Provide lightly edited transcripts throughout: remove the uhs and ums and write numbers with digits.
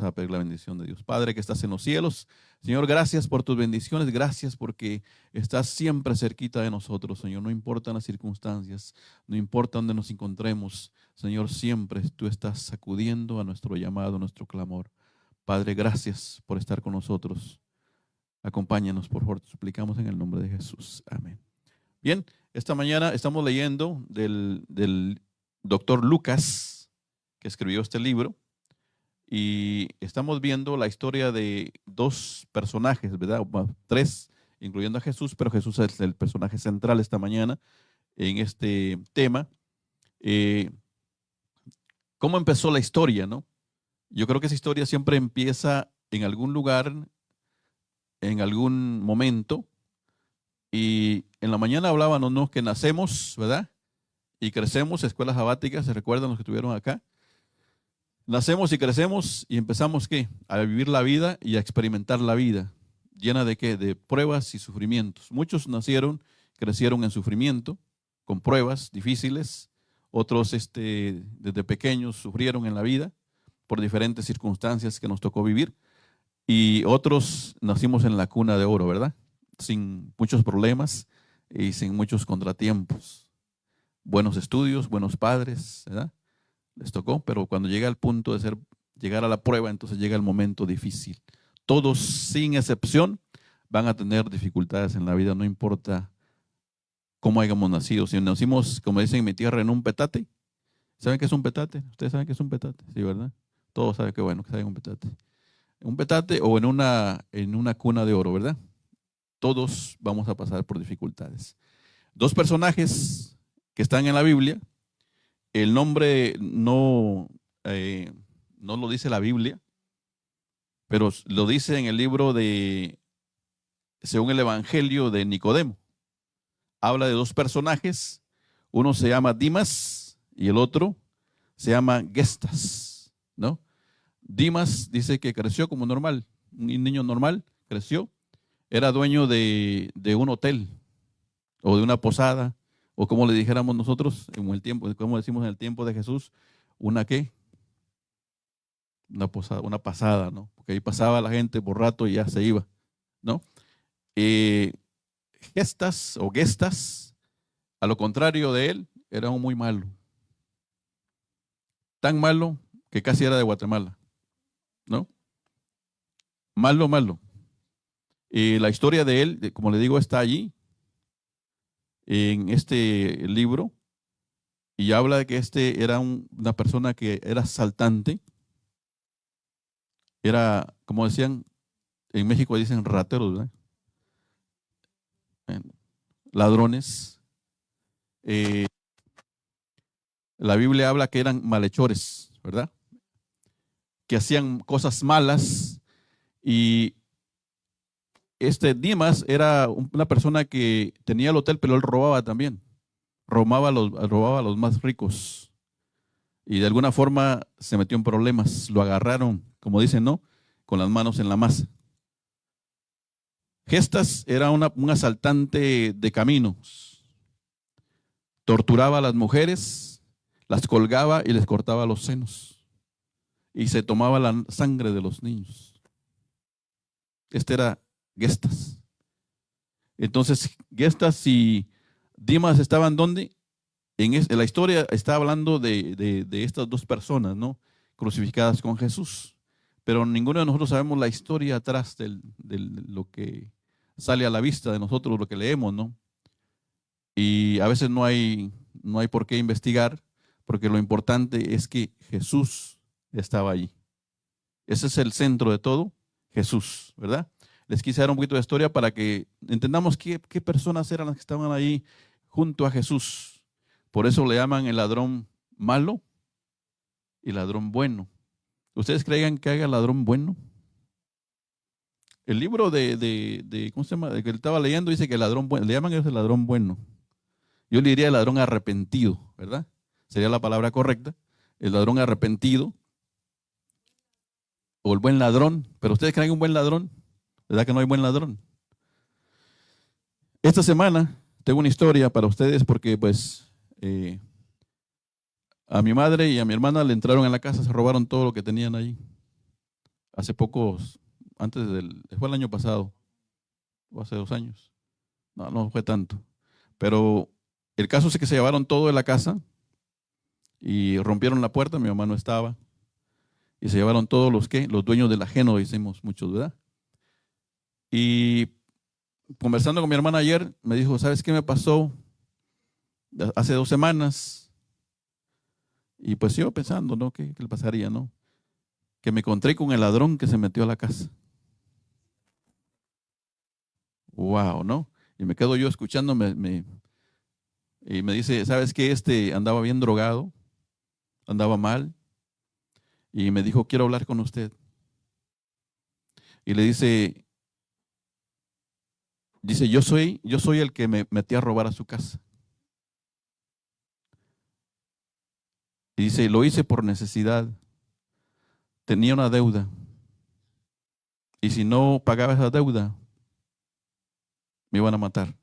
a pedir la bendición de Dios. Padre que estás en los cielos, Señor, gracias por tus bendiciones, gracias porque estás siempre cerquita de nosotros, Señor. No importan las circunstancias, no importa dónde nos encontremos, Señor, siempre tú estás sacudiendo a nuestro llamado, a nuestro clamor. Padre, gracias por estar con nosotros. Acompáñanos, por favor, te suplicamos en el nombre de Jesús. Amén. Bien, esta mañana estamos leyendo del doctor Lucas, que escribió este libro, y estamos viendo la historia de dos personajes, ¿verdad? Bueno, tres, incluyendo a Jesús, pero Jesús es el personaje central esta mañana en este tema. ¿Cómo empezó la historia, no? Yo creo que esa historia siempre empieza en algún lugar, en algún momento, y en la mañana hablábamos, ¿no? Que nacemos, ¿verdad? Y crecemos, escuelas sabáticas, ¿se recuerdan los que estuvieron acá? Nacemos y crecemos y empezamos, ¿qué? A vivir la vida y a experimentar la vida. ¿Llena de qué? De pruebas y sufrimientos. Muchos nacieron, crecieron en sufrimiento, con pruebas difíciles. Otros desde pequeños sufrieron en la vida por diferentes circunstancias que nos tocó vivir. Y otros nacimos en la cuna de oro, ¿verdad? Sin muchos problemas y sin muchos contratiempos. Buenos estudios, buenos padres, ¿verdad? Les tocó, pero cuando llega el punto de llegar a la prueba, entonces llega el momento difícil. Todos, sin excepción, van a tener dificultades en la vida, no importa cómo hayamos nacido. Si nacimos, como dicen en mi tierra, en un petate, ¿saben qué es un petate? Ustedes saben qué es un petate, sí, ¿verdad? Todos saben que bueno, que saben un petate. Un petate o en una cuna de oro, ¿verdad? Todos vamos a pasar por dificultades. Dos personajes que están en la Biblia. El nombre no lo dice la Biblia, pero lo dice en el libro según el Evangelio de Nicodemo. Habla de dos personajes, uno se llama Dimas y el otro se llama Gestas, ¿no? Dimas dice que creció como normal, un niño normal, creció, era dueño de un hotel o de una posada, o como le dijéramos nosotros, en el tiempo, como decimos en el tiempo de Jesús, ¿una qué? Una posada, una pasada, ¿no? Porque ahí pasaba la gente por rato y ya se iba, ¿no? Gestas, a lo contrario de él, era un muy malo. Tan malo que casi era de Guatemala, ¿no? Malo, malo. La historia de él, como le digo, está allí, en este libro, y habla de que era una persona que era asaltante, era, como decían, en México dicen rateros, ¿verdad? Ladrones. La Biblia habla que eran malhechores, ¿verdad? Que hacían cosas malas, y Dimas era una persona que tenía el hotel, pero él robaba también. Robaba a los más ricos. Y de alguna forma se metió en problemas. Lo agarraron, como dicen, ¿no? Con las manos en la masa. Gestas era un asaltante de caminos. Torturaba a las mujeres, las colgaba y les cortaba los senos. Y se tomaba la sangre de los niños. Este era Gestas. Entonces, Gestas y Dimas estaban ¿dónde? En la historia está hablando de estas dos personas, ¿no? Crucificadas con Jesús. Pero ninguno de nosotros sabemos la historia atrás de lo que sale a la vista de nosotros, lo que leemos, ¿no? Y a veces no hay por qué investigar, porque lo importante es que Jesús estaba allí. Ese es el centro de todo, Jesús, ¿verdad? Les quise dar un poquito de historia para que entendamos qué personas eran las que estaban ahí junto a Jesús. Por eso le llaman el ladrón malo y ladrón bueno. ¿Ustedes creen que haya ladrón bueno? El libro ¿cómo se llama? El que estaba leyendo dice que el ladrón bueno, le llaman el ladrón bueno. Yo le diría el ladrón arrepentido, ¿verdad? Sería la palabra correcta. El ladrón arrepentido o el buen ladrón. ¿Pero ustedes creen un buen ladrón? ¿Verdad que no hay buen ladrón? Esta semana tengo una historia para ustedes porque pues a mi madre y a mi hermana le entraron en la casa, se robaron todo lo que tenían ahí. hace pocos, fue el año pasado, o hace 2 años. No, no fue tanto. Pero el caso es que se llevaron todo de la casa y rompieron la puerta, mi mamá no estaba. Y se llevaron todos los dueños del ajeno, decimos muchos, ¿verdad? Y conversando con mi hermana ayer, me dijo, ¿sabes qué me pasó hace 2 semanas? Y pues yo pensando, ¿no? ¿Qué le pasaría, no? Que me encontré con el ladrón que se metió a la casa. Wow, ¿no? Y me quedo yo escuchando, y me dice, ¿sabes qué? Andaba bien drogado, andaba mal, y me dijo, quiero hablar con usted. Y le dice, yo soy el que me metí a robar a su casa. Y dice, lo hice por necesidad. Tenía una deuda. Y si no pagaba esa deuda, me iban a matar.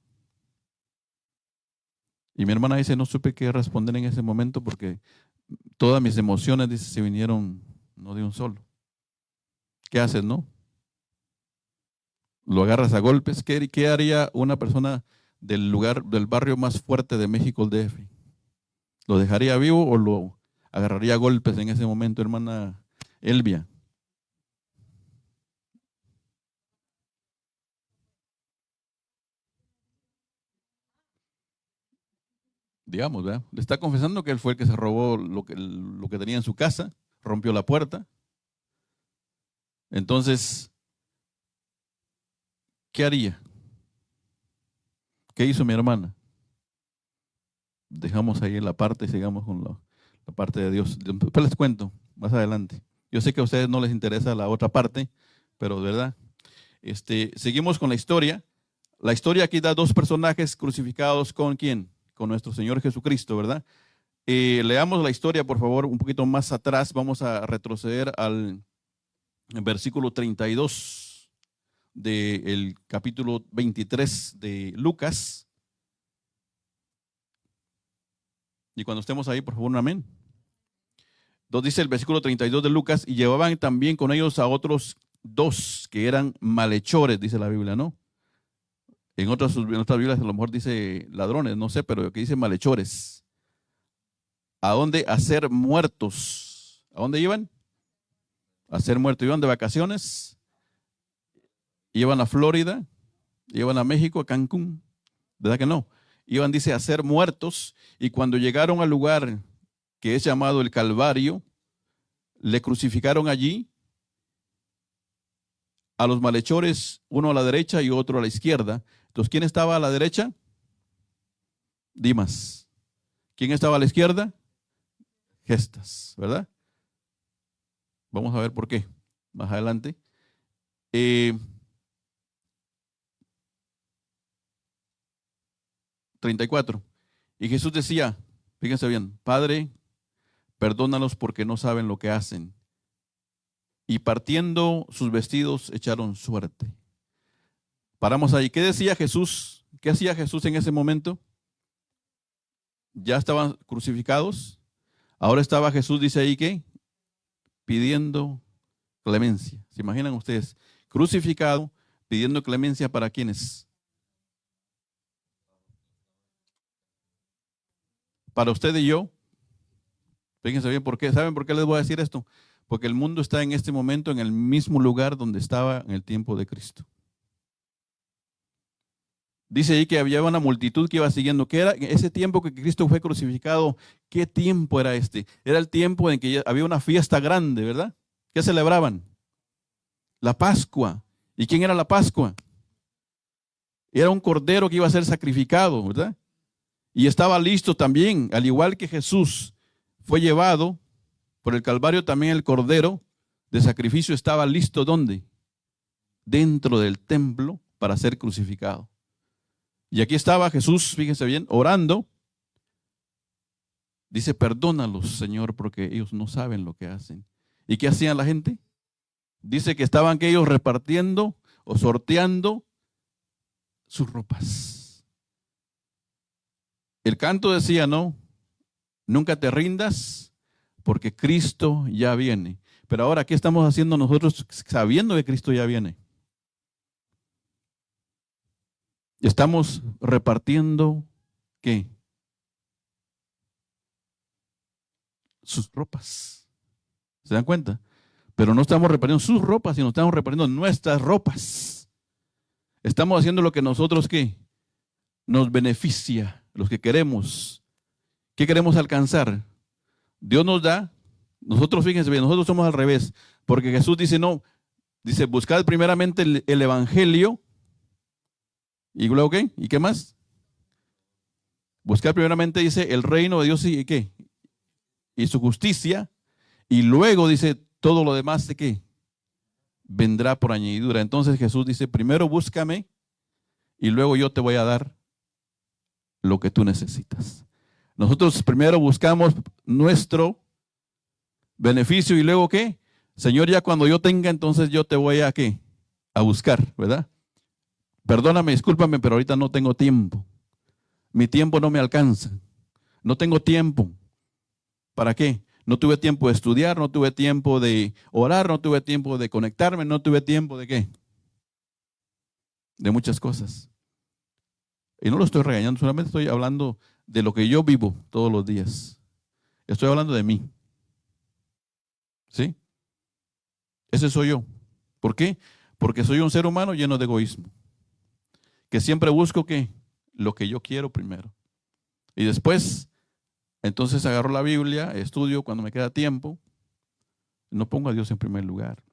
Y mi hermana dice, no supe qué responder en ese momento porque todas mis emociones, dice, se vinieron no de un solo. ¿Qué haces, no? Lo agarras a golpes. ¿Qué haría una persona del barrio más fuerte de México, el DF? ¿Lo dejaría vivo o lo agarraría a golpes en ese momento, hermana Elvia? Digamos, ¿verdad? Le está confesando que él fue el que se robó lo que tenía en su casa, rompió la puerta. Entonces, ¿qué haría? ¿Qué hizo mi hermana? Dejamos ahí la parte y sigamos con la parte de Dios. Después les cuento más adelante. Yo sé que a ustedes no les interesa la otra parte, pero de verdad, seguimos con la historia. La historia aquí da dos personajes crucificados con ¿quién? Con nuestro Señor Jesucristo, ¿verdad? Leamos la historia, por favor, un poquito más atrás. Vamos a retroceder al versículo 32 del capítulo 23 de Lucas. Y cuando estemos ahí, por favor, un amén. Entonces dice el versículo 32 de Lucas, y llevaban también con ellos a otros dos que eran malhechores, dice la Biblia, ¿no? En otras Biblias a lo mejor dice ladrones, no sé, pero aquí dice malhechores. ¿A dónde? A ser muertos. ¿A dónde iban? A ser muertos. ¿Iban de vacaciones? ¿Iban a Florida? ¿Iban a México, a Cancún? ¿Verdad que no? Iban, dice, a ser muertos, y cuando llegaron al lugar que es llamado el Calvario, le crucificaron allí a los malhechores, uno a la derecha y otro a la izquierda. Entonces, ¿quién estaba a la derecha? Dimas. ¿Quién estaba a la izquierda? Gestas, ¿verdad? Vamos a ver por qué más adelante. Eh, 34. Y Jesús decía, fíjense bien, Padre, perdónalos porque no saben lo que hacen. Y partiendo sus vestidos, echaron suerte. Paramos ahí. ¿Qué decía Jesús? ¿Qué hacía Jesús en ese momento? Ya estaban crucificados. Ahora estaba Jesús, dice ahí que, pidiendo clemencia. ¿Se imaginan ustedes? Crucificado, pidiendo clemencia para quienes. Para usted y yo. Fíjense bien por qué. ¿Saben por qué les voy a decir esto? Porque el mundo está en este momento en el mismo lugar donde estaba en el tiempo de Cristo. Dice ahí que había una multitud que iba siguiendo. ¿Qué era ese tiempo que Cristo fue crucificado? ¿Qué tiempo era este? Era el tiempo en que había una fiesta grande, ¿verdad? ¿Qué celebraban? La Pascua. ¿Y quién era la Pascua? Era un cordero que iba a ser sacrificado, ¿verdad? Y estaba listo también, al igual que Jesús fue llevado por el Calvario, también el cordero de sacrificio estaba listo. ¿Dónde? Dentro del templo para ser crucificado. Y aquí estaba Jesús, fíjense bien, orando. Dice, perdónalos, Señor, porque ellos no saben lo que hacen. ¿Y qué hacían la gente? Dice que estaban que ellos repartiendo o sorteando sus ropas. El canto decía, no, nunca te rindas porque Cristo ya viene. Pero ahora, ¿qué estamos haciendo nosotros sabiendo que Cristo ya viene? Estamos repartiendo, ¿qué? Sus ropas. ¿Se dan cuenta? Pero no estamos repartiendo sus ropas, sino estamos repartiendo nuestras ropas. Estamos haciendo lo que nosotros, ¿qué? Nos beneficia, los que queremos. ¿Qué queremos alcanzar? Dios nos da. Nosotros, fíjense bien, nosotros somos al revés. Porque Jesús dice, no, dice, buscad primeramente el evangelio. ¿Y luego qué? ¿Y qué más? Buscad primeramente, dice, el reino de Dios y qué. Y su justicia. Y luego dice, todo lo demás de qué. Vendrá por añadidura. Entonces Jesús dice, primero búscame y luego yo te voy a dar lo que tú necesitas. Nosotros primero buscamos nuestro beneficio y luego qué. Señor, ya cuando yo tenga, entonces yo te voy a qué. A buscar, ¿verdad? Perdóname, discúlpame, pero ahorita no tengo tiempo. Mi tiempo no me alcanza. No tengo tiempo. ¿Para qué? No tuve tiempo de estudiar, no tuve tiempo de orar, no tuve tiempo de conectarme, no tuve tiempo de qué. De muchas cosas. Y no lo estoy regañando, solamente estoy hablando de lo que yo vivo todos los días. Estoy hablando de mí. ¿Sí? Ese soy yo. ¿Por qué? Porque soy un ser humano lleno de egoísmo. Que siempre busco ¿qué? Lo que yo quiero primero. Y después, entonces agarro la Biblia, estudio cuando me queda tiempo. No pongo a Dios en primer lugar.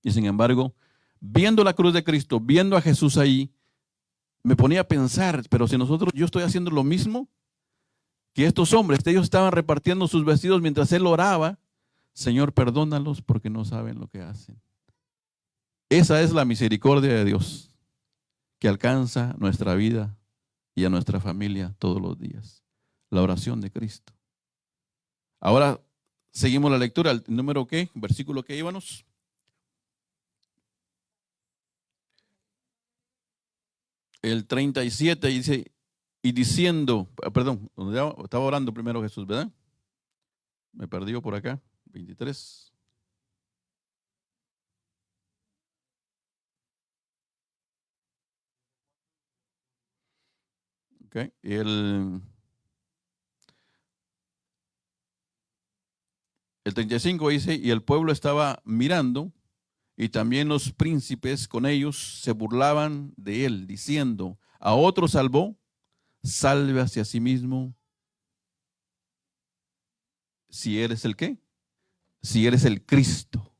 Y sin embargo, viendo la cruz de Cristo, viendo a Jesús ahí, me ponía a pensar, pero si yo estoy haciendo lo mismo que estos hombres, ellos estaban repartiendo sus vestidos mientras él oraba, Señor, perdónalos porque no saben lo que hacen. Esa es la misericordia de Dios que alcanza nuestra vida y a nuestra familia todos los días. La oración de Cristo. Ahora seguimos la lectura. ¿El número qué? ¿Versículo qué íbamos? El 37 dice, y diciendo, perdón, estaba orando primero Jesús, ¿verdad? Me perdí por acá. 23. Okay. El 35 dice, y el pueblo estaba mirando, y también los príncipes con ellos se burlaban de él, diciendo, a otro salvó, salve hacia sí mismo, si eres el qué, si eres el Cristo,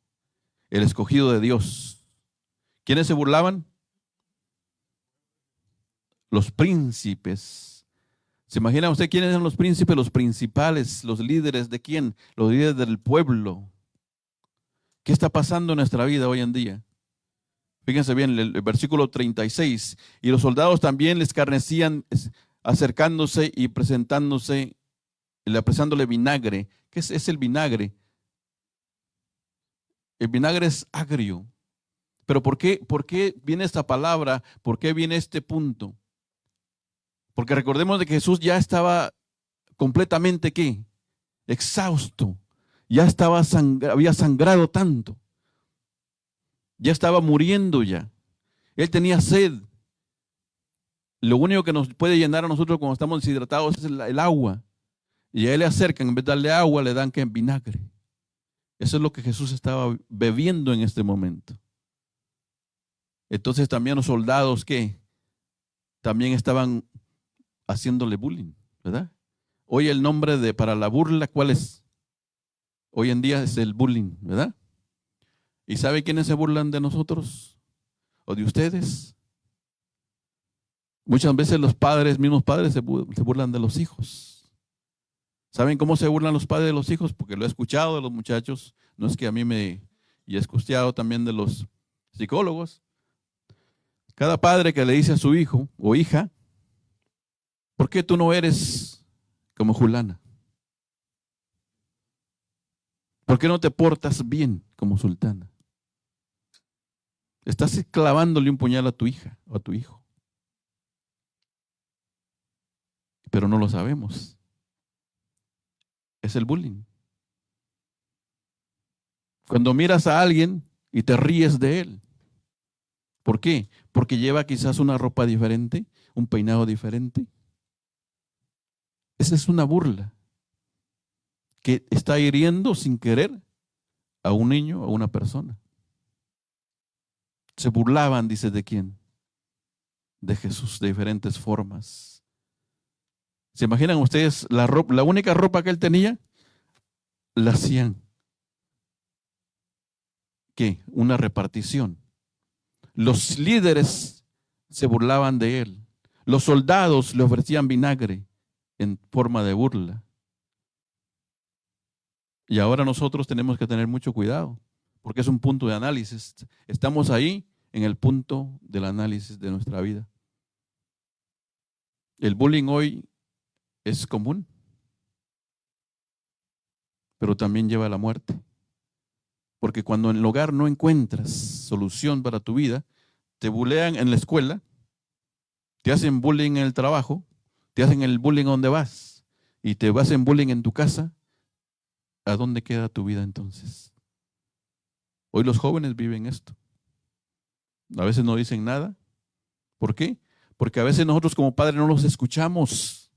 el escogido de Dios. ¿Quiénes se burlaban? Los príncipes. ¿Se imagina usted quiénes eran los príncipes? Los principales, los líderes de quién? Los líderes del pueblo. ¿Qué está pasando en nuestra vida hoy en día? Fíjense bien, el versículo 36. Y los soldados también les escarnecían acercándose y presentándose, apresándole vinagre. ¿Qué es el vinagre? El vinagre es agrio. Pero por qué viene esta palabra? ¿Por qué viene este punto? Porque recordemos de que Jesús ya estaba completamente, ¿qué? Exhausto. Ya estaba había sangrado tanto. Ya estaba muriendo ya. Él tenía sed. Lo único que nos puede llenar a nosotros cuando estamos deshidratados es el agua. Y a él le acercan, en vez de darle agua, le dan que vinagre. Eso es lo que Jesús estaba bebiendo en este momento. Entonces también los soldados que también estaban haciéndole bullying, ¿verdad? Hoy el nombre para la burla, ¿cuál es? Hoy en día es el bullying, ¿verdad? ¿Y sabe quiénes se burlan de nosotros o de ustedes? Muchas veces los padres, mismos padres, se burlan de los hijos. ¿Saben cómo se burlan los padres de los hijos? Porque lo he escuchado de los muchachos. No es que a mí y he escuchado también de los psicólogos. Cada padre que le dice a su hijo o hija, ¿por qué tú no eres como Julana? ¿Por qué no te portas bien como Sultana? Estás clavándole un puñal a tu hija o a tu hijo. Pero no lo sabemos. Es el bullying. Cuando miras a alguien y te ríes de él. ¿Por qué? Porque lleva quizás una ropa diferente, un peinado diferente. Esa es una burla que está hiriendo sin querer a un niño, a una persona. Se burlaban, dice, ¿de quién? De Jesús, de diferentes formas. ¿Se imaginan ustedes la única ropa que él tenía? La hacían, ¿qué? Una repartición. Los líderes se burlaban de él. Los soldados le ofrecían vinagre en forma de burla. Y ahora nosotros tenemos que tener mucho cuidado, porque es un punto de análisis. Estamos ahí en el punto del análisis de nuestra vida. El bullying hoy es común, pero también lleva a la muerte. Porque cuando en el hogar no encuentras solución para tu vida, te bulean en la escuela, te hacen bullying en el trabajo, te hacen el bullying donde vas y te hacen bullying en tu casa, ¿a dónde queda tu vida entonces? Hoy los jóvenes viven esto. A veces no dicen nada. ¿Por qué? Porque a veces nosotros como padres no los escuchamos,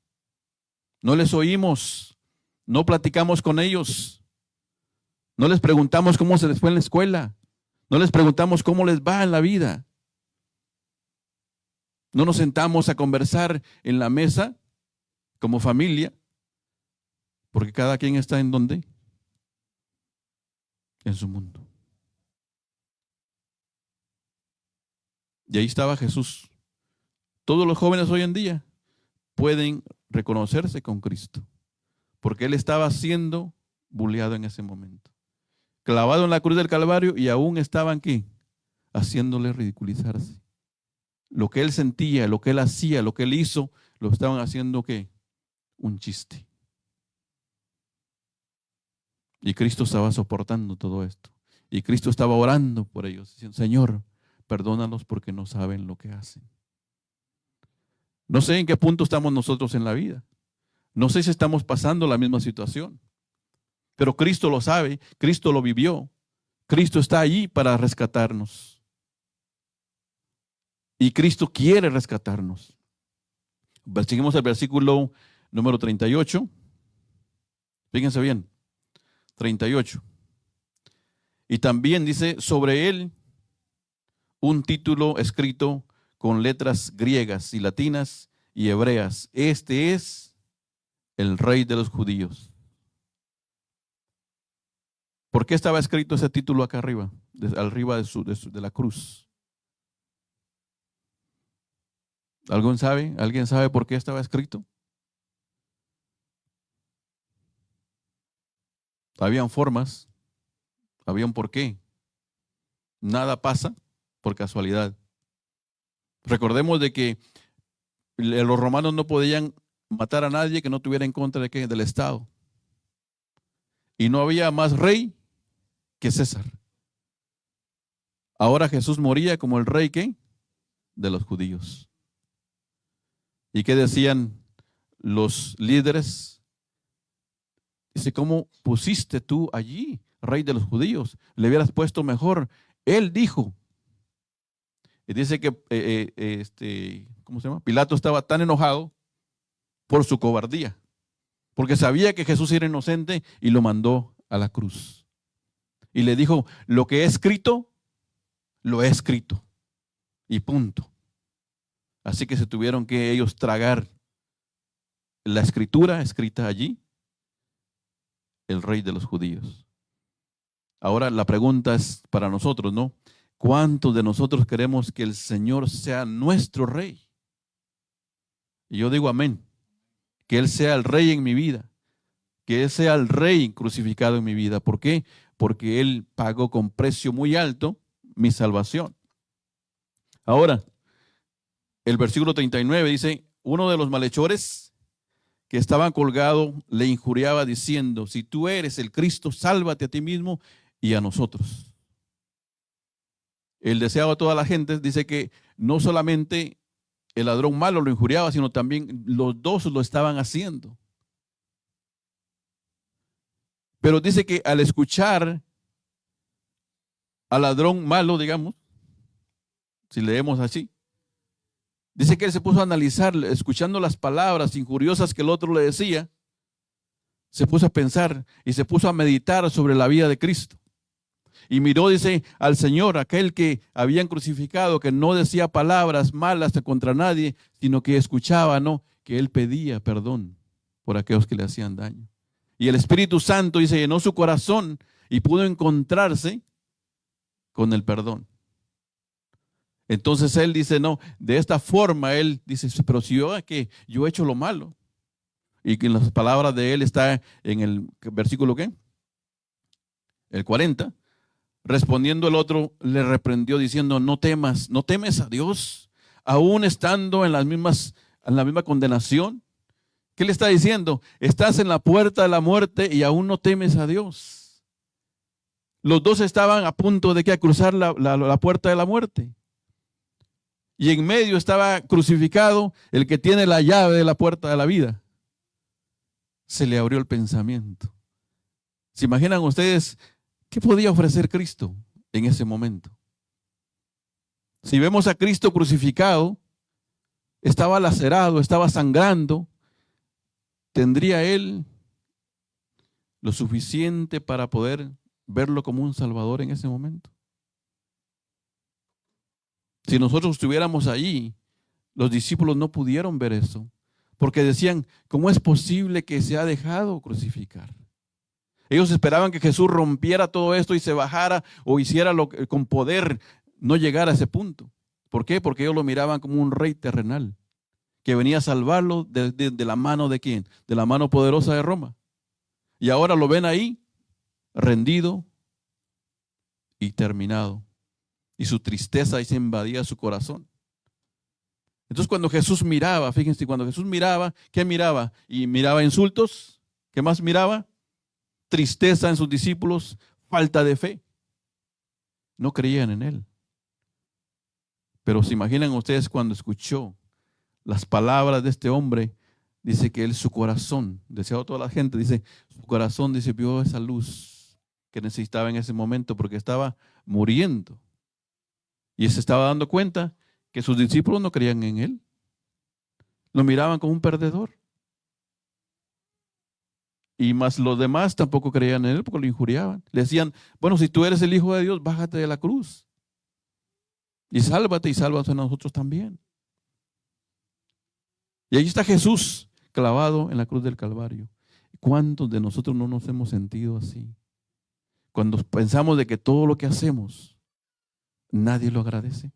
no les oímos, no platicamos con ellos, no les preguntamos cómo se les fue en la escuela, no les preguntamos cómo les va en la vida. No nos sentamos a conversar en la mesa como familia, porque cada quien está en donde, en su mundo. Y ahí estaba Jesús. Todos los jóvenes hoy en día pueden reconocerse con Cristo, porque Él estaba siendo bulleado en ese momento, clavado en la cruz del Calvario, y aún estaban aquí haciéndole ridiculizarse. Lo que Él sentía, lo que Él hacía, lo que Él hizo, lo estaban haciendo ¿qué? Un chiste. Y Cristo estaba soportando todo esto. Y Cristo estaba orando por ellos, diciendo, Señor, perdónalos porque no saben lo que hacen. No sé en qué punto estamos nosotros en la vida. No sé si estamos pasando la misma situación. Pero Cristo lo sabe, Cristo lo vivió. Cristo está allí para rescatarnos. Y Cristo quiere rescatarnos. Seguimos el versículo número 38. Fíjense bien. 38. Y también dice sobre él un título escrito con letras griegas y latinas y hebreas. Este es el Rey de los Judíos. ¿Por qué estaba escrito ese título acá arriba? Arriba de la cruz. ¿Alguien sabe? ¿Alguien sabe por qué estaba escrito? Habían formas, había un porqué. Nada pasa por casualidad. Recordemos de que los romanos no podían matar a nadie que no tuviera en contra de del Estado. Y no había más rey que César. Ahora Jesús moría como el rey ¿qué? De los judíos. ¿Y qué decían los líderes? Dice, ¿cómo pusiste tú allí, rey de los judíos? Le hubieras puesto mejor. Él dijo. Y dice que ¿cómo se llama? Pilato estaba tan enojado por su cobardía, porque sabía que Jesús era inocente y lo mandó a la cruz. Y le dijo, lo que he escrito, lo he escrito. Y punto. Así que se tuvieron que ellos tragar la escritura escrita allí, el rey de los judíos. Ahora la pregunta es para nosotros, ¿no? ¿Cuántos de nosotros queremos que el Señor sea nuestro rey? Y yo digo amén. Que Él sea el rey en mi vida. Que Él sea el rey crucificado en mi vida. ¿Por qué? Porque Él pagó con precio muy alto mi salvación. Ahora, el versículo 39 dice, uno de los malhechores que estaban colgados le injuriaba diciendo, si tú eres el Cristo, sálvate a ti mismo y a nosotros. El deseado a toda la gente dice que no solamente el ladrón malo lo injuriaba, sino también los dos lo estaban haciendo. Pero dice que al escuchar al ladrón malo, digamos, si leemos así, dice que él se puso a analizar, escuchando las palabras injuriosas que el otro le decía, se puso a pensar y se puso a meditar sobre la vida de Cristo. Y miró, dice, al Señor, aquel que habían crucificado, que no decía palabras malas contra nadie, sino que escuchaba, ¿no? Que él pedía perdón por aquellos que le hacían daño. Y el Espíritu Santo, dice, llenó su corazón y pudo encontrarse con el perdón. Entonces él dice, no, de esta forma él dice, pero si yo he hecho lo malo. Y que en las palabras de él está en el versículo ¿qué? El 40. Respondiendo el otro, le reprendió diciendo, no temas, no temes a Dios, aún estando en la misma condenación. ¿Qué le está diciendo? Estás en la puerta de la muerte y aún no temes a Dios. Los dos estaban a punto de cruzar la puerta de la muerte. Y en medio estaba crucificado el que tiene la llave de la puerta de la vida. Se le abrió el pensamiento. ¿Se imaginan ustedes qué podía ofrecer Cristo en ese momento? Si vemos a Cristo crucificado, estaba lacerado, estaba sangrando, ¿tendría él lo suficiente para poder verlo como un Salvador en ese momento? Si nosotros estuviéramos allí, los discípulos no pudieron ver eso, porque decían, ¿cómo es posible que se ha dejado crucificar? Ellos esperaban que Jesús rompiera todo esto y se bajara o hiciera con poder, no llegara a ese punto. ¿Por qué? Porque ellos lo miraban como un rey terrenal, que venía a salvarlo de la mano de ¿quién? De la mano poderosa de Roma. Y ahora lo ven ahí, rendido y terminado. Y su tristeza ahí se invadía su corazón. Entonces cuando Jesús miraba, fíjense, cuando Jesús miraba, ¿qué miraba? Y miraba insultos. ¿Qué más miraba? Tristeza en sus discípulos, falta de fe. No creían en él. Pero se imaginan ustedes cuando escuchó las palabras de este hombre, dice que él, su corazón, deseado toda la gente, dice, su corazón, dice, vio esa luz que necesitaba en ese momento porque estaba muriendo. Y se estaba dando cuenta que sus discípulos no creían en él. Lo miraban como un perdedor. Y más los demás tampoco creían en él porque lo injuriaban. Le decían, bueno, si tú eres el Hijo de Dios, bájate de la cruz. Y sálvate y sálvanos a nosotros también. Y ahí está Jesús clavado en la cruz del Calvario. ¿Cuántos de nosotros no nos hemos sentido así? Cuando pensamos de que todo lo que hacemos, nadie lo agradece.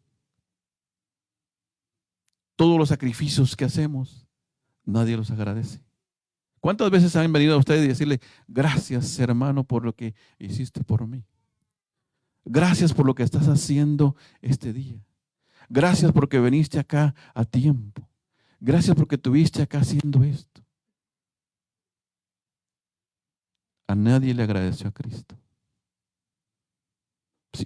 Todos los sacrificios que hacemos, nadie los agradece. ¿Cuántas veces han venido a ustedes y decirle, gracias hermano por lo que hiciste por mí? Gracias por lo que estás haciendo este día. Gracias porque viniste acá a tiempo. Gracias porque estuviste acá haciendo esto. A nadie le agradeció a Cristo.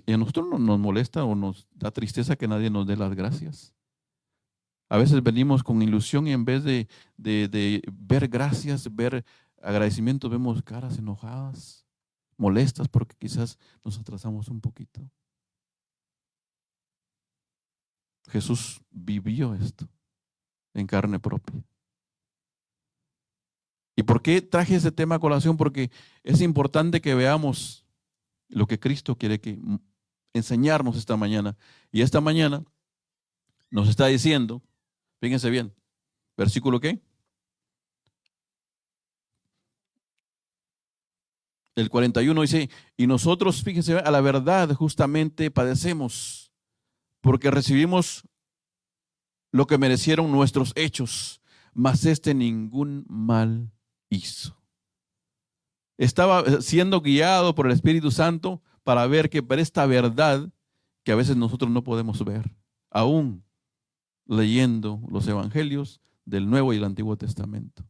Y a nosotros nos molesta o nos da tristeza que nadie nos dé las gracias. A veces venimos con ilusión y en vez de ver gracias, ver agradecimientos, vemos caras enojadas, molestas porque quizás nos atrasamos un poquito. Jesús vivió esto en carne propia. ¿Y por qué traje ese tema a colación? Porque es importante que veamos lo que Cristo quiere enseñarnos esta mañana. Y esta mañana nos está diciendo, fíjense bien, versículo ¿qué? El 41 dice, y nosotros, fíjense, a la verdad justamente padecemos, porque recibimos lo que merecieron nuestros hechos, mas ningún mal hizo. Estaba siendo guiado por el Espíritu Santo para ver que por esta verdad que a veces nosotros no podemos ver, aún leyendo los evangelios del Nuevo y el Antiguo Testamento.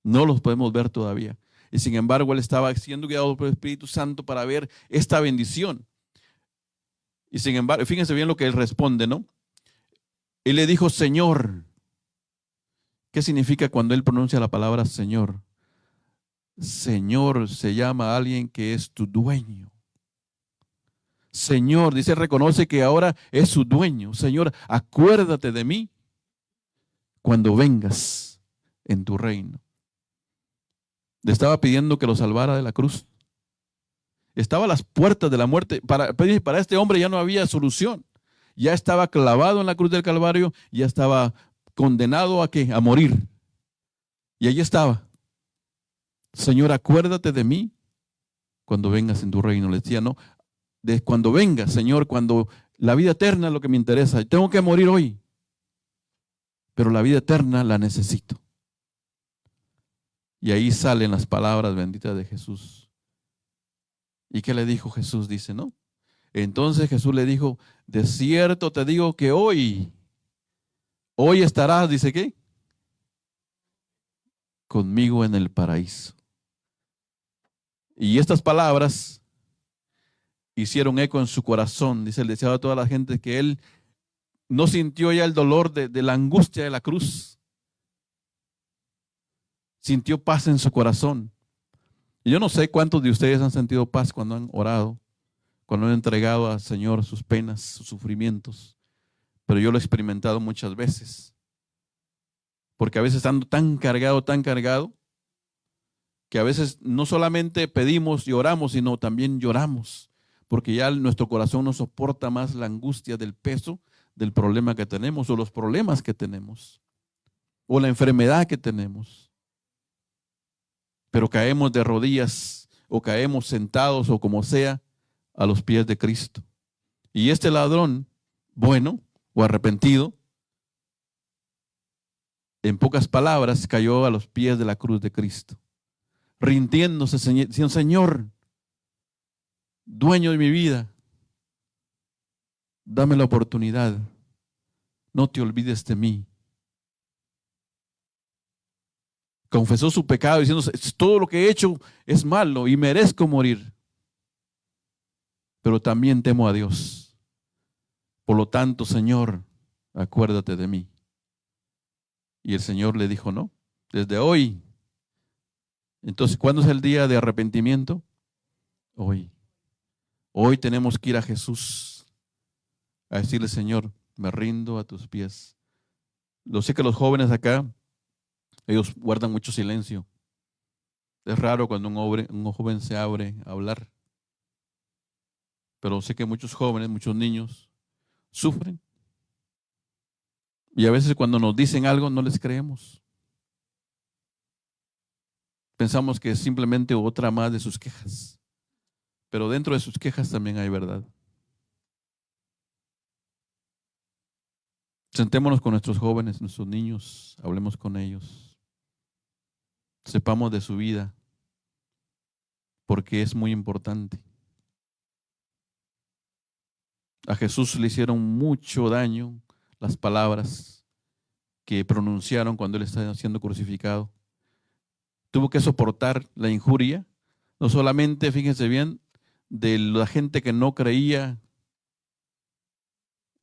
No los podemos ver todavía. Y sin embargo, él estaba siendo guiado por el Espíritu Santo para ver esta bendición. Y sin embargo, fíjense bien lo que él responde, ¿no? Él le dijo, Señor. ¿Qué significa cuando él pronuncia la palabra Señor? Señor se llama a alguien que es tu dueño. Señor, dice, reconoce que ahora es su dueño. Señor, acuérdate de mí cuando vengas en tu reino. Le estaba pidiendo que lo salvara de la cruz. Estaba a las puertas de la muerte. Para este hombre ya no había solución. Ya estaba clavado en la cruz del Calvario, ya estaba condenado ¿a qué? A morir. Y allí estaba. Señor, acuérdate de mí cuando vengas en tu reino. Le decía, no, de cuando vengas, Señor, cuando la vida eterna es lo que me interesa. Tengo que morir hoy, pero la vida eterna la necesito. Y ahí salen las palabras benditas de Jesús. ¿Y qué le dijo Jesús? Dice, ¿no? Entonces Jesús le dijo, de cierto te digo que hoy estarás, dice, ¿qué? Conmigo en el paraíso. Y estas palabras hicieron eco en su corazón. Dice el deseado de toda la gente que él no sintió ya el dolor de la angustia de la cruz. Sintió paz en su corazón. Y yo no sé cuántos de ustedes han sentido paz cuando han orado, cuando han entregado al Señor sus penas, sus sufrimientos. Pero yo lo he experimentado muchas veces. Porque a veces ando tan cargado, que a veces no solamente pedimos y oramos, sino también lloramos. Porque ya nuestro corazón no soporta más la angustia del peso del problema que tenemos o los problemas que tenemos o la enfermedad que tenemos. Pero caemos de rodillas o caemos sentados o como sea a los pies de Cristo. Y este ladrón, bueno o arrepentido, en pocas palabras, cayó a los pies de la cruz de Cristo, rindiéndose, diciendo, Señor, dueño de mi vida, dame la oportunidad, no te olvides de mí. Confesó su pecado diciendo, todo lo que he hecho es malo y merezco morir, pero también temo a Dios. Por lo tanto, Señor, acuérdate de mí. Y el Señor le dijo, no, desde hoy. Entonces, ¿cuándo es el día de arrepentimiento? Hoy. Hoy tenemos que ir a Jesús a decirle, Señor, me rindo a tus pies. Lo sé que los jóvenes acá, ellos guardan mucho silencio. Es raro cuando un joven se abre a hablar. Pero sé que muchos jóvenes, muchos niños sufren. Y a veces cuando nos dicen algo no les creemos. Pensamos que es simplemente otra más de sus quejas. Pero dentro de sus quejas también hay verdad. Sentémonos con nuestros jóvenes, nuestros niños, hablemos con ellos. Sepamos de su vida, porque es muy importante. A Jesús le hicieron mucho daño las palabras que pronunciaron cuando él estaba siendo crucificado. Tuvo que soportar la injuria, no solamente, fíjense bien, de la gente que no creía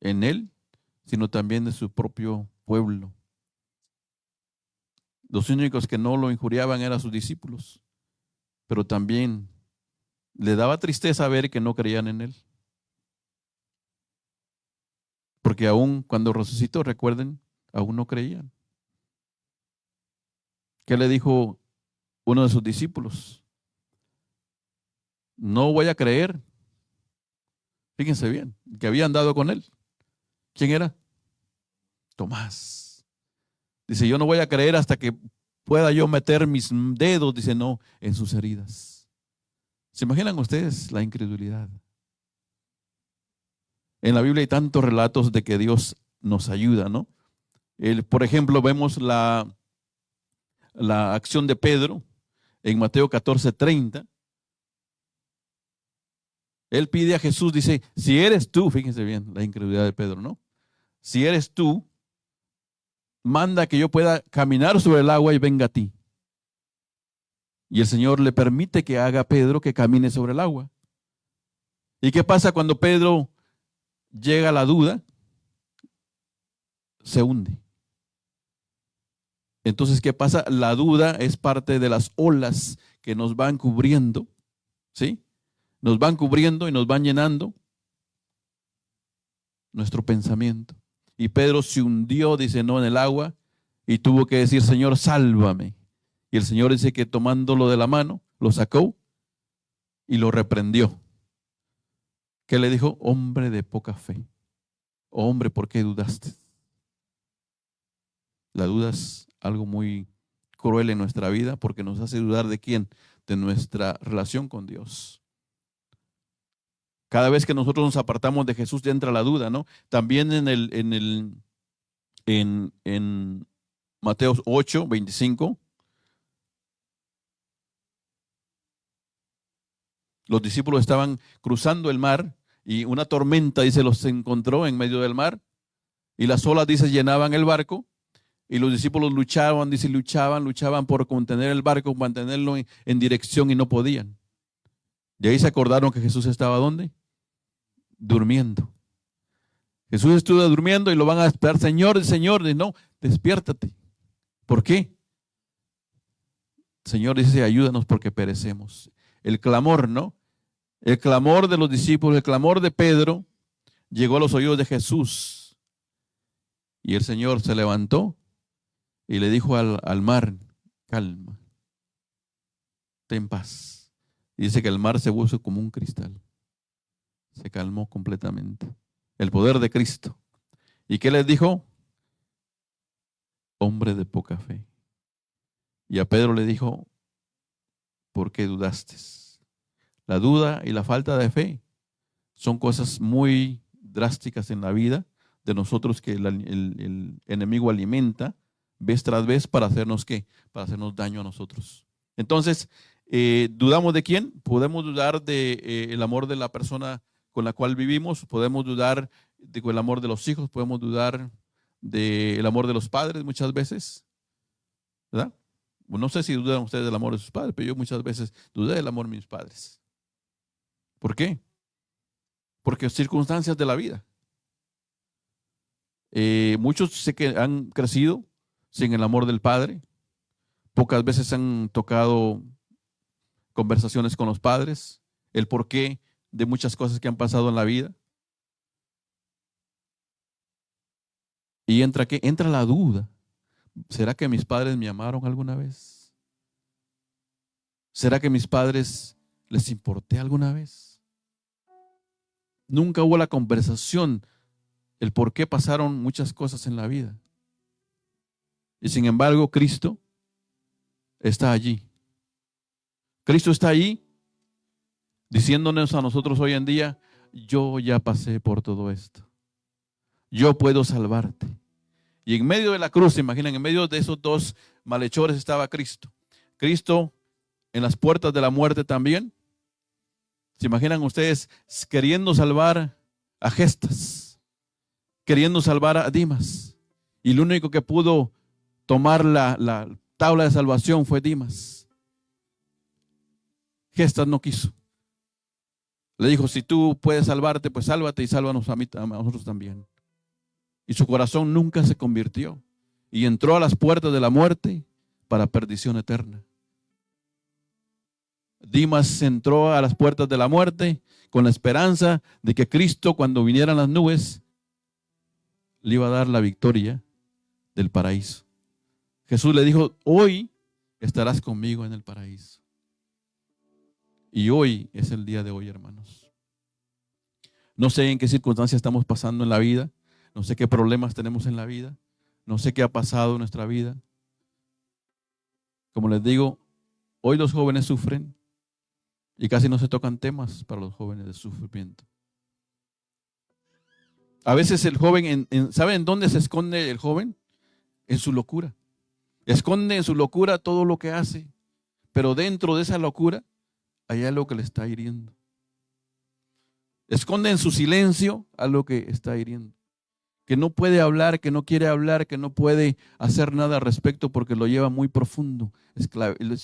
en él, sino también de su propio pueblo. Los únicos que no lo injuriaban eran sus discípulos, pero también le daba tristeza ver que no creían en él. Porque aún cuando resucitó, recuerden, aún no creían. ¿Qué le dijo uno de sus discípulos? No voy a creer. Fíjense bien, que había andado con él. ¿Quién era? Tomás. Dice, yo no voy a creer hasta que pueda yo meter mis dedos, dice, no, en sus heridas. ¿Se imaginan ustedes la incredulidad? En la Biblia hay tantos relatos de que Dios nos ayuda, ¿no? Por ejemplo, vemos la acción de Pedro en Mateo 14:30. Él pide a Jesús, dice, si eres tú, fíjense bien la incredulidad de Pedro, ¿no? Si eres tú, manda que yo pueda caminar sobre el agua y venga a ti. Y el Señor le permite que haga a Pedro que camine sobre el agua. ¿Y qué pasa cuando Pedro llega a la duda? Se hunde. Entonces, ¿qué pasa? La duda es parte de las olas que nos van cubriendo, ¿sí? Nos van cubriendo y nos van llenando. nuestro pensamiento. Y Pedro se hundió, dice, no, en el agua y tuvo que decir, Señor, sálvame. Y el Señor dice que tomándolo de la mano, lo sacó y lo reprendió. ¿Qué le dijo? Hombre de poca fe. Hombre, ¿por qué dudaste? La duda es algo muy cruel en nuestra vida porque nos hace dudar ¿de quién? De nuestra relación con Dios. Cada vez que nosotros nos apartamos de Jesús ya entra la duda, ¿no? También en Mateo 8, 25, los discípulos estaban cruzando el mar y una tormenta, dice, los encontró en medio del mar y las olas, dice, llenaban el barco y los discípulos luchaban, dice, luchaban por contener el barco, mantenerlo en dirección y no podían. De ahí se acordaron que Jesús estaba ¿dónde? Durmiendo. Jesús estuvo durmiendo y lo van a esperar. Señor, Señor, no, despiértate. ¿Por qué? Señor dice, ayúdanos porque perecemos. El clamor, ¿no? El clamor de los discípulos, el clamor de Pedro llegó a los oídos de Jesús. Y el Señor se levantó y le dijo al mar, calma, ten paz. Y dice que el mar se puso como un cristal. Se calmó completamente. El poder de Cristo. ¿Y qué les dijo? Hombre de poca fe. Y a Pedro le dijo, ¿por qué dudaste? La duda y la falta de fe son cosas muy drásticas en la vida de nosotros que el enemigo alimenta vez tras vez para hacernos ¿qué? Para hacernos daño a nosotros. Entonces, ¿dudamos de quién? Podemos dudar del amor de la persona con la cual vivimos, podemos dudar del amor de los hijos, podemos dudar del amor de los padres muchas veces, ¿verdad? No sé si dudan ustedes del amor de sus padres, pero yo muchas veces dudé del amor de mis padres. ¿Por qué? Porque circunstancias de la vida. Muchos sé que han crecido sin el amor del padre. Pocas veces han tocado conversaciones con los padres, el porqué de muchas cosas que han pasado en la vida. Y entra la duda. ¿Será que mis padres me amaron alguna vez? ¿Será que mis padres les importé alguna vez? Nunca hubo la conversación, el por qué pasaron muchas cosas en la vida. Y sin embargo, Cristo está allí. Cristo está allí diciéndonos a nosotros hoy en día, yo ya pasé por todo esto. Yo puedo salvarte. Y en medio de la cruz, se imaginan, en medio de esos dos malhechores estaba Cristo. Cristo en las puertas de la muerte también. ¿Se imaginan ustedes queriendo salvar a Gestas? Queriendo salvar a Dimas. Y el único que pudo tomar la tabla de salvación fue Dimas. Gestas no quiso. Le dijo, si tú puedes salvarte, pues sálvate y sálvanos a nosotros también. Y su corazón nunca se convirtió. Y entró a las puertas de la muerte para perdición eterna. Dimas entró a las puertas de la muerte con la esperanza de que Cristo, cuando vinieran las nubes, le iba a dar la victoria del paraíso. Jesús le dijo, hoy estarás conmigo en el paraíso. Y hoy es el día de hoy, hermanos. No sé en qué circunstancias estamos pasando en la vida. No sé qué problemas tenemos en la vida. No sé qué ha pasado en nuestra vida. Como les digo, hoy los jóvenes sufren y casi no se tocan temas para los jóvenes de sufrimiento. A veces el joven, ¿saben dónde se esconde el joven? En su locura. Esconde en su locura todo lo que hace, pero dentro de esa locura hay algo que le está hiriendo. Esconde en su silencio algo que está hiriendo. Que no puede hablar, que no quiere hablar, que no puede hacer nada al respecto porque lo lleva muy profundo.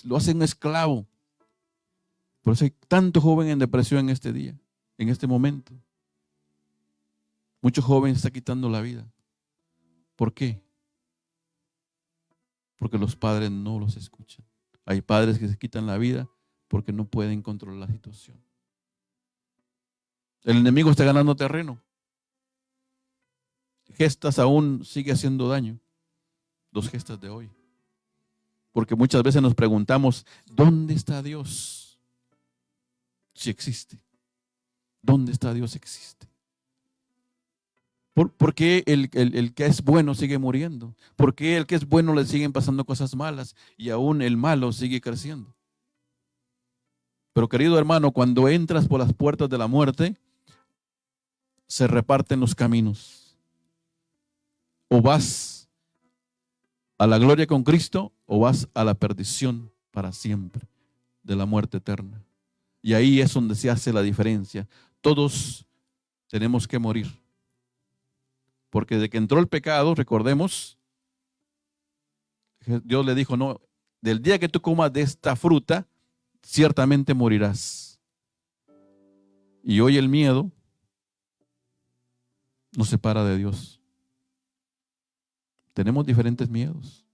Lo hacen esclavo. Por eso hay tanto joven en depresión en este día, en este momento. Muchos jóvenes están quitando la vida. ¿Por qué? Porque los padres no los escuchan. Hay padres que se quitan la vida porque no pueden controlar la situación. El enemigo está ganando terreno. gestas aún sigue haciendo daño. 2 gestas de hoy. Porque muchas veces nos preguntamos, ¿dónde está Dios? Si existe. ¿Dónde está Dios? Existe. ¿Por qué el que es bueno sigue muriendo? ¿Por qué el que es bueno le siguen pasando cosas malas y aún el malo sigue creciendo? Pero querido hermano, cuando entras por las puertas de la muerte, se reparten los caminos. O vas a la gloria con Cristo o vas a la perdición para siempre de la muerte eterna. Y ahí es donde se hace la diferencia. Todos tenemos que morir. Porque desde que entró el pecado, recordemos, Dios le dijo, no, del día que tú comas de esta fruta, ciertamente morirás. Y hoy el miedo nos separa de Dios. Tenemos diferentes miedos.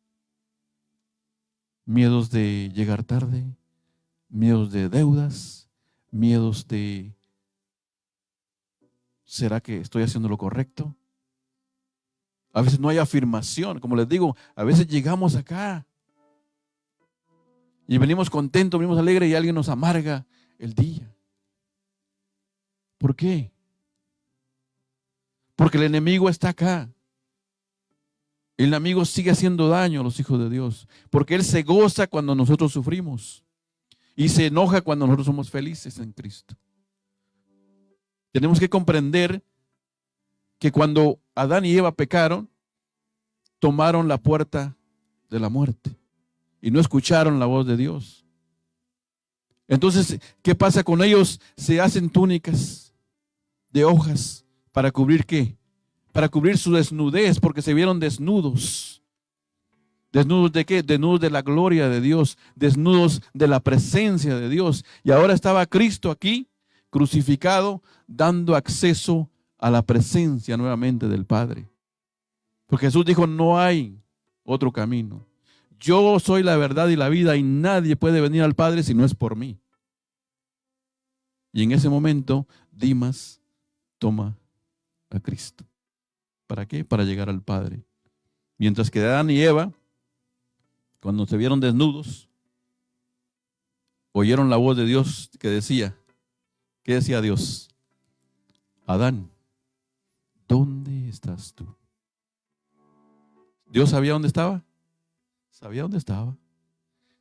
Miedos de llegar tarde, miedos de deudas, miedos de ¿será que estoy haciendo lo correcto? A veces no hay afirmación, como les digo, a veces llegamos acá y venimos contentos, venimos alegres y alguien nos amarga el día. ¿Por qué? Porque el enemigo está acá. El enemigo sigue haciendo daño a los hijos de Dios, porque él se goza cuando nosotros sufrimos y se enoja cuando nosotros somos felices en Cristo. Tenemos que comprender que cuando Adán y Eva pecaron, tomaron la puerta de la muerte y no escucharon la voz de Dios. Entonces, ¿qué pasa con ellos? Se hacen túnicas de hojas para cubrir ¿qué? Para cubrir su desnudez, porque se vieron desnudos. ¿Desnudos de qué? Desnudos de la gloria de Dios, desnudos de la presencia de Dios. Y ahora estaba Cristo aquí, crucificado, dando acceso a la presencia nuevamente del Padre. Porque Jesús dijo, no hay otro camino. Yo soy la verdad y la vida y nadie puede venir al Padre si no es por mí. Y en ese momento, Dimas toma a Cristo. ¿Para qué? Para llegar al Padre. Mientras que Adán y Eva, cuando se vieron desnudos, oyeron la voz de Dios que decía, ¿qué decía Dios? Adán, ¿dónde estás tú? ¿Dios sabía dónde estaba? Sabía dónde estaba.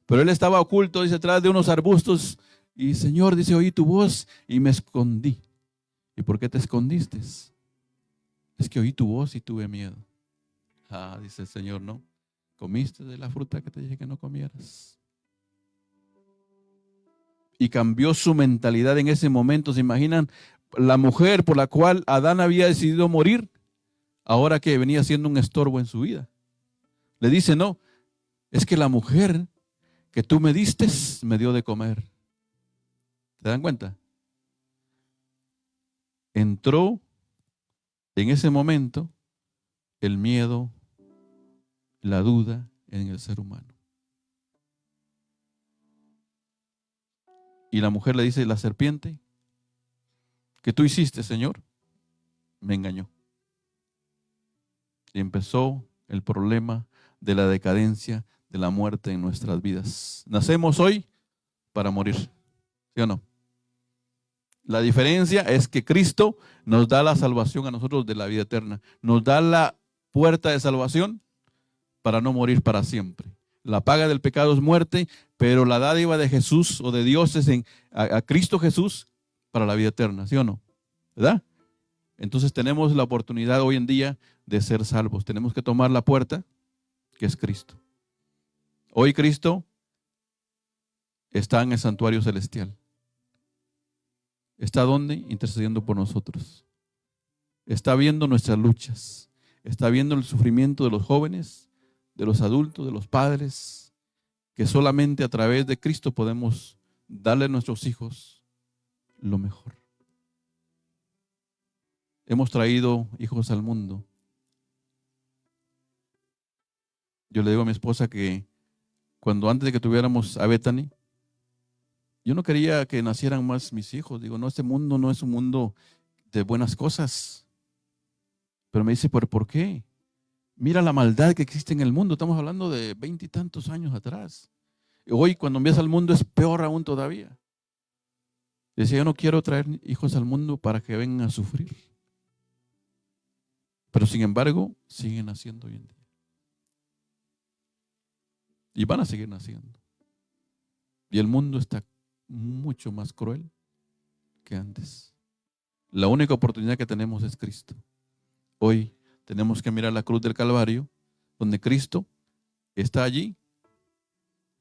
Pero él estaba oculto, dice, atrás de unos arbustos. Y Señor, dice, oí tu voz y me escondí. ¿Y por qué te escondiste? Es que oí tu voz y tuve miedo. Ah, dice el Señor, no. Comiste de la fruta que te dije que no comieras. Y cambió su mentalidad en ese momento. ¿Se imaginan? La mujer por la cual Adán había decidido morir, ahora que venía siendo un estorbo en su vida. Le dice, no, es que la mujer que tú me diste me dio de comer. ¿Se dan cuenta? Entró en ese momento el miedo, la duda en el ser humano. Y la mujer le dice, la serpiente que tú hiciste, Señor, me engañó. Y empezó el problema de la decadencia, de la muerte en nuestras vidas. Nacemos hoy para morir, ¿sí o no? La diferencia es que Cristo nos da la salvación a nosotros de la vida eterna. Nos da la puerta de salvación para no morir para siempre. La paga del pecado es muerte, pero la dádiva de Jesús o de Dios es a Cristo Jesús para la vida eterna, ¿sí o no? ¿Verdad? Entonces tenemos la oportunidad hoy en día de ser salvos. Tenemos que tomar la puerta que es Cristo. Hoy Cristo está en el santuario celestial. ¿Está dónde? Intercediendo por nosotros. Está viendo nuestras luchas. Está viendo el sufrimiento de los jóvenes, de los adultos, de los padres, que solamente a través de Cristo podemos darle a nuestros hijos lo mejor. Hemos traído hijos al mundo. Yo le digo a mi esposa que cuando antes de que tuviéramos a Bethany, yo no quería que nacieran más mis hijos. Digo, no, este mundo no es un mundo de buenas cosas. Pero me dice, ¿por qué? Mira la maldad que existe en el mundo. Estamos hablando de 20 y tantos años atrás. Y hoy cuando empieza al mundo es peor aún todavía. Decía, yo no quiero traer hijos al mundo para que vengan a sufrir. Pero sin embargo, siguen naciendo hoy en día. Y van a seguir naciendo. Y el mundo está mucho más cruel que antes. La única oportunidad que tenemos es Cristo. Hoy tenemos que mirar la cruz del Calvario, donde Cristo está allí,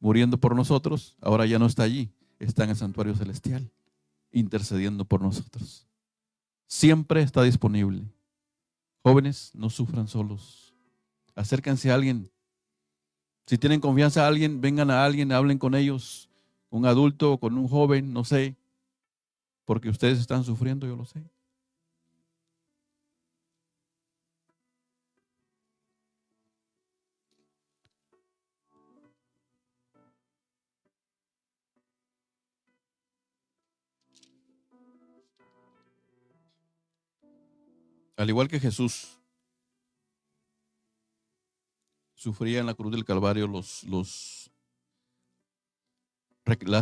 muriendo por nosotros. Ahora ya no está allí, está en el santuario celestial, intercediendo por nosotros. Siempre está disponible. Jóvenes, no sufran solos. Acérquense a alguien. Si tienen confianza a alguien, vengan a alguien, hablen con ellos, un adulto o con un joven, no sé, porque ustedes están sufriendo, yo lo sé. Al igual que Jesús sufría en la cruz del Calvario las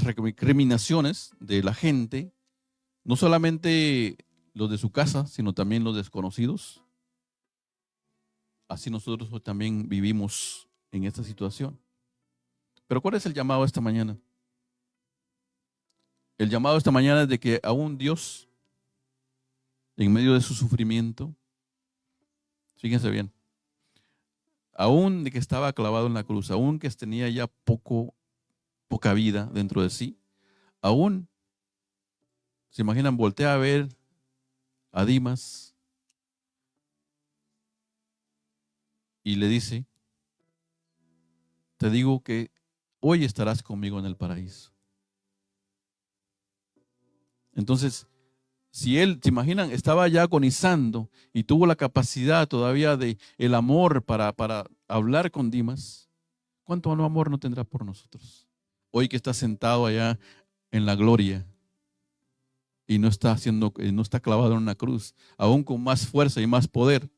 recriminaciones de la gente, no solamente los de su casa, sino también los desconocidos. Así nosotros también vivimos en esta situación. Pero ¿cuál es el llamado esta mañana? El llamado esta mañana es de que aún Dios, en medio de su sufrimiento, fíjense bien, aún de que estaba clavado en la cruz, aún que tenía ya poca vida dentro de sí, aún, se imaginan, voltea a ver a Dimas y le dice, te digo que hoy estarás conmigo en el paraíso. Entonces, si él, se imaginan, estaba ya agonizando y tuvo la capacidad todavía de el amor para hablar con Dimas, ¿cuánto amor no tendrá por nosotros? Hoy que está sentado allá en la gloria y no está clavado en una cruz, aún con más fuerza y más poder,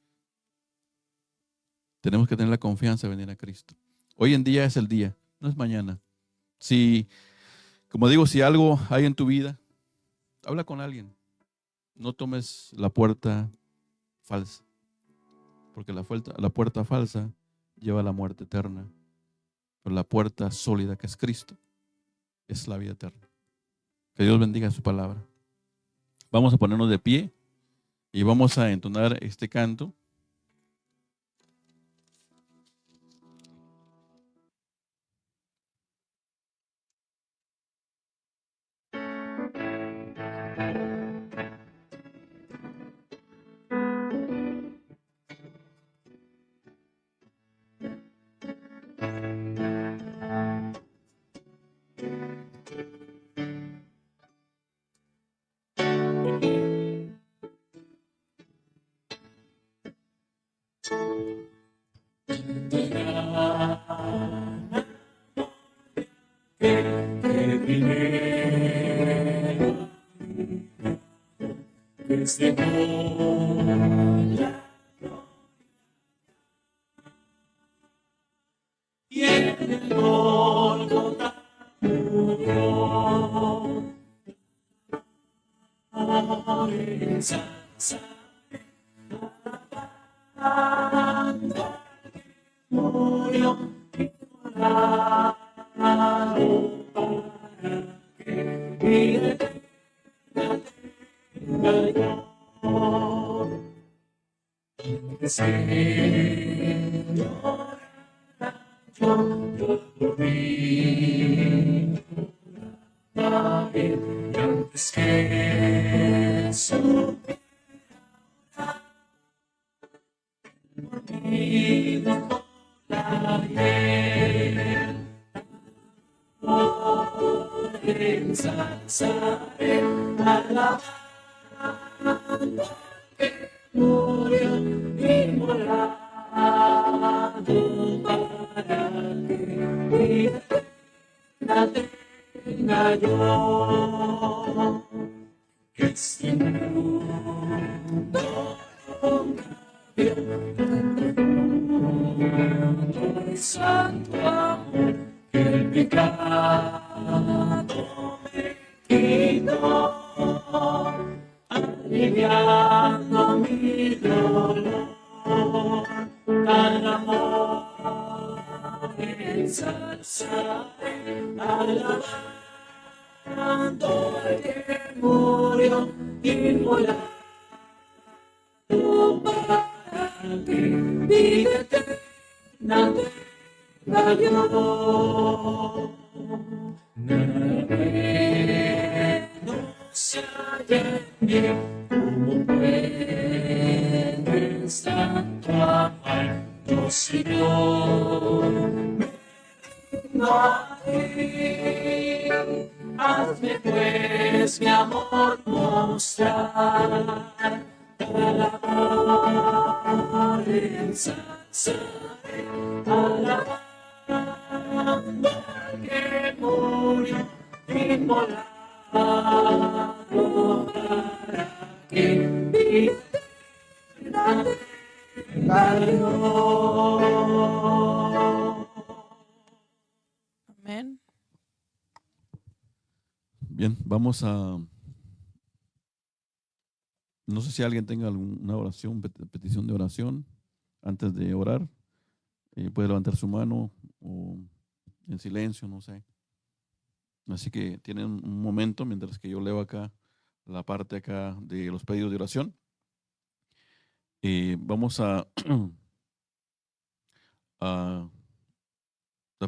tenemos que tener la confianza de venir a Cristo. Hoy en día es el día, no es mañana. Si, como digo, si algo hay en tu vida, habla con alguien. No tomes la puerta falsa, porque la puerta falsa lleva a la muerte eterna, pero la puerta sólida que es Cristo es la vida eterna. Que Dios bendiga su palabra. Vamos a ponernos de pie y vamos a entonar este canto. Y en el Gólgota murió, murió Señor, yo por mí, antes que su vida la hiel, ensalzaré alabando que murió inmolado para que vida la tenga yo, que este mundo Santo amor, que el pecado me quitó, aliviando mi dolor. Al amor ensalzaré, alabando al que murió inmolado para que vida eterna tenga yo. Nada no se halla en mí, como puedes tanto amar, oh Señor. No hay, hazme pues mi amor mostrar, alabar, ensalzaré, alabando al que murió inmolado para que vida tenga yo. Amén. Bien, vamos a... No sé si alguien tenga alguna oración, petición de oración antes de orar. Puede levantar su mano o en silencio, no sé. Así que tienen un momento mientras que yo leo acá la parte acá de los pedidos de oración. Vamos a las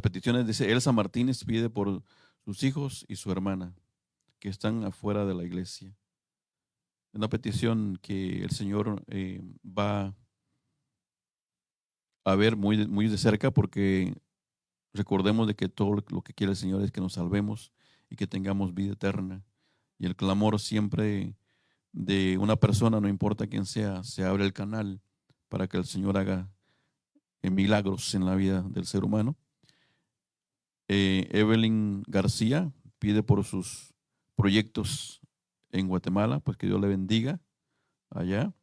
peticiones. Dice Elsa Martínez, pide por sus hijos y su hermana que están afuera de la iglesia. Una petición que el Señor va a ver muy, muy de cerca, porque recordemos de que todo lo que quiere el Señor es que nos salvemos y que tengamos vida eterna. Y el clamor siempre de una persona, no importa quién sea, se abre el canal para que el Señor haga milagros en la vida del ser humano. Evelyn García pide por sus proyectos en Guatemala, pues que Dios le bendiga allá.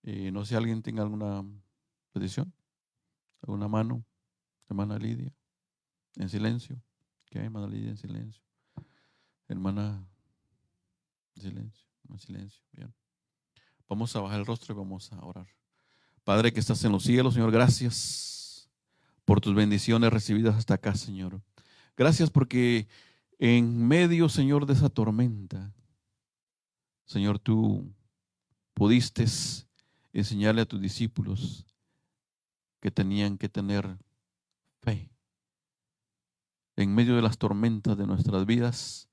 No sé si alguien tenga alguna petición, alguna mano. Hermana Lidia, en silencio. ¿Qué hay, hermana Lidia, en silencio? Hermana, en silencio, en silencio. Bien. Vamos a bajar el rostro y vamos a orar. Padre que estás en los cielos, Señor, gracias por tus bendiciones recibidas hasta acá, Señor. Gracias porque en medio, Señor, de esa tormenta, Señor, tú pudiste enseñarle a tus discípulos que tenían que tener fe. En medio de las tormentas de nuestras vidas,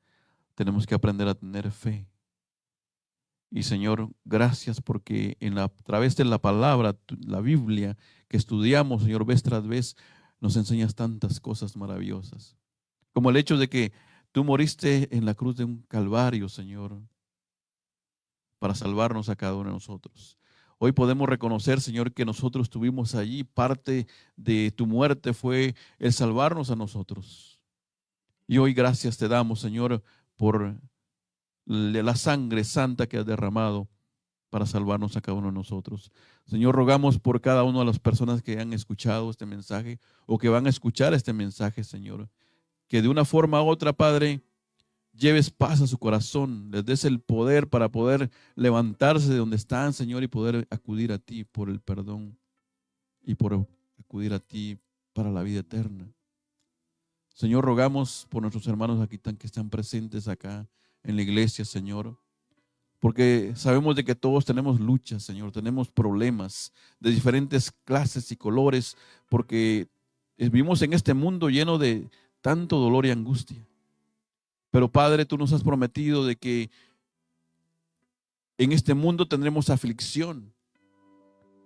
tenemos que aprender a tener fe. Y Señor, gracias porque a través de la palabra, la Biblia que estudiamos, Señor, vez tras vez, nos enseñas tantas cosas maravillosas. Como el hecho de que tú moriste en la cruz de un Calvario, Señor, para salvarnos a cada uno de nosotros. Hoy podemos reconocer, Señor, que nosotros estuvimos allí. Parte de tu muerte fue el salvarnos a nosotros. Y hoy gracias te damos, Señor, por la sangre santa que has derramado para salvarnos a cada uno de nosotros. Señor, rogamos por cada una de las personas que han escuchado este mensaje o que van a escuchar este mensaje, Señor, que de una forma u otra, Padre, lleves paz a su corazón, les des el poder para poder levantarse de donde están, Señor, y poder acudir a ti por el perdón y por acudir a ti para la vida eterna. Señor, rogamos por nuestros hermanos aquí que están presentes acá en la iglesia, Señor, porque sabemos de que todos tenemos luchas, Señor, tenemos problemas de diferentes clases y colores, porque vivimos en este mundo lleno de tanto dolor y angustia. Pero Padre, tú nos has prometido de que en este mundo tendremos aflicción,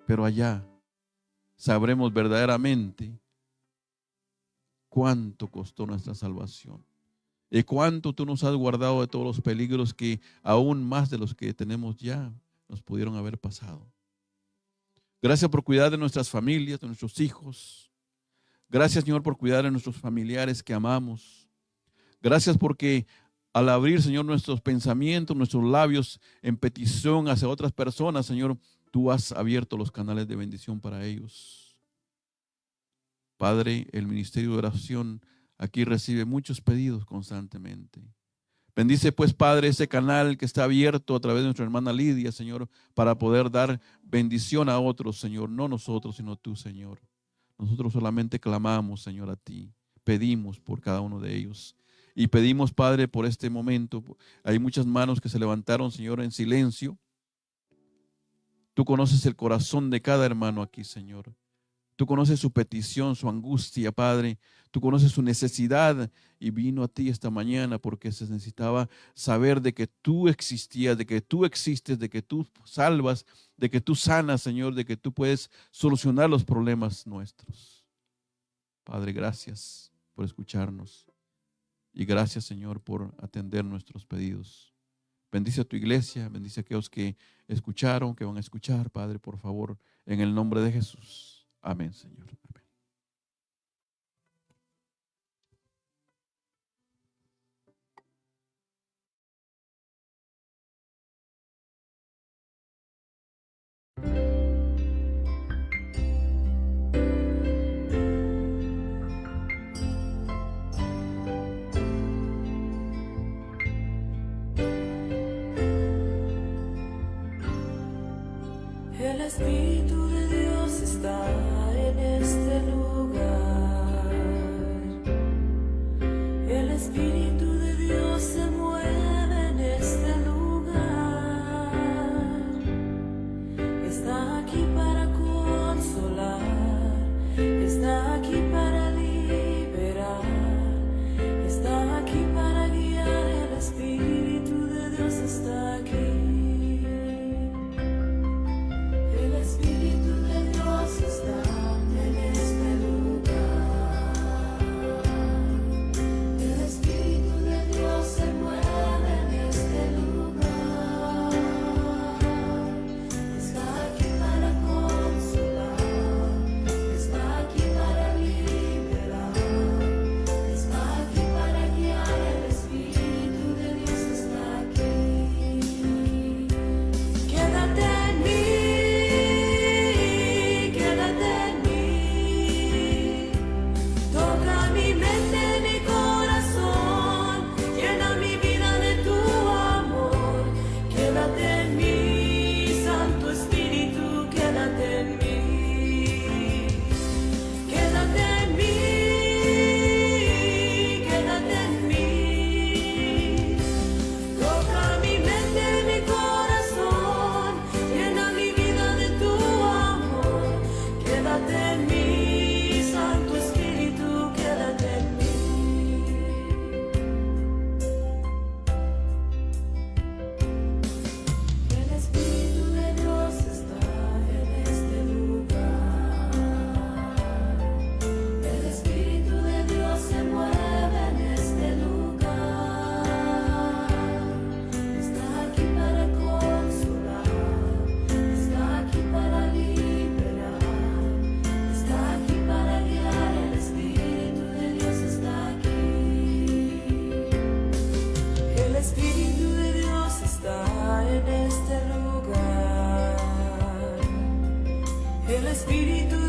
pero allá sabremos verdaderamente cuánto costó nuestra salvación y cuánto tú nos has guardado de todos los peligros que aún más de los que tenemos ya nos pudieron haber pasado. Gracias por cuidar de nuestras familias, de nuestros hijos. Gracias, Señor, por cuidar de nuestros familiares que amamos. Gracias porque al abrir, Señor, nuestros pensamientos, nuestros labios en petición hacia otras personas, Señor, tú has abierto los canales de bendición para ellos. Padre, el ministerio de oración aquí recibe muchos pedidos constantemente. Bendice pues, Padre, ese canal que está abierto a través de nuestra hermana Lidia, Señor, para poder dar bendición a otros, Señor. No nosotros, sino tú, Señor. Nosotros solamente clamamos, Señor, a ti. Pedimos por cada uno de ellos. Y pedimos, Padre, por este momento. Hay muchas manos que se levantaron, Señor, en silencio. Tú conoces el corazón de cada hermano aquí, Señor. Tú conoces su petición, su angustia, Padre. Tú conoces su necesidad y vino a ti esta mañana porque se necesitaba saber de que tú existías, de que tú existes, de que tú salvas, de que tú sanas, Señor, de que tú puedes solucionar los problemas nuestros. Padre, gracias por escucharnos y gracias, Señor, por atender nuestros pedidos. Bendice a tu iglesia, bendice a aquellos que escucharon, que van a escuchar, Padre, por favor, en el nombre de Jesús. Amén, Señor. Amén. El Espíritu de Dios está en este lugar. El Espíritu de Dios se mueve en este lugar. Está aquí para consolar, está aquí para liberar, está aquí para guiar. El Espíritu de Dios está aquí. El Espíritu de Dios está en este lugar. El Espíritu de Dios se mueve en este lugar. Está aquí para consolar, está aquí para liberar, está aquí para guiar. El Espíritu de Dios está aquí. Quédate en mí. Quédate en mí, toca mi mente, mi corazón, llena mi vida de tu amor. Quédate en mí, Santo Espíritu, quédate en mí. Quédate en mí, quédate en mí. Toca mi mente, mi corazón, llena mi vida de tu amor. Quédate en mí, Santo Espíritu, quédate en mí. El Espíritu de Dios está en este lugar. El Espíritu de Dios se mueve en este lugar. Está aquí para consolar, está aquí para liberar, está aquí para guiar. El Espíritu de Dios está aquí. El Espíritu de Dios está en este lugar. El Espíritu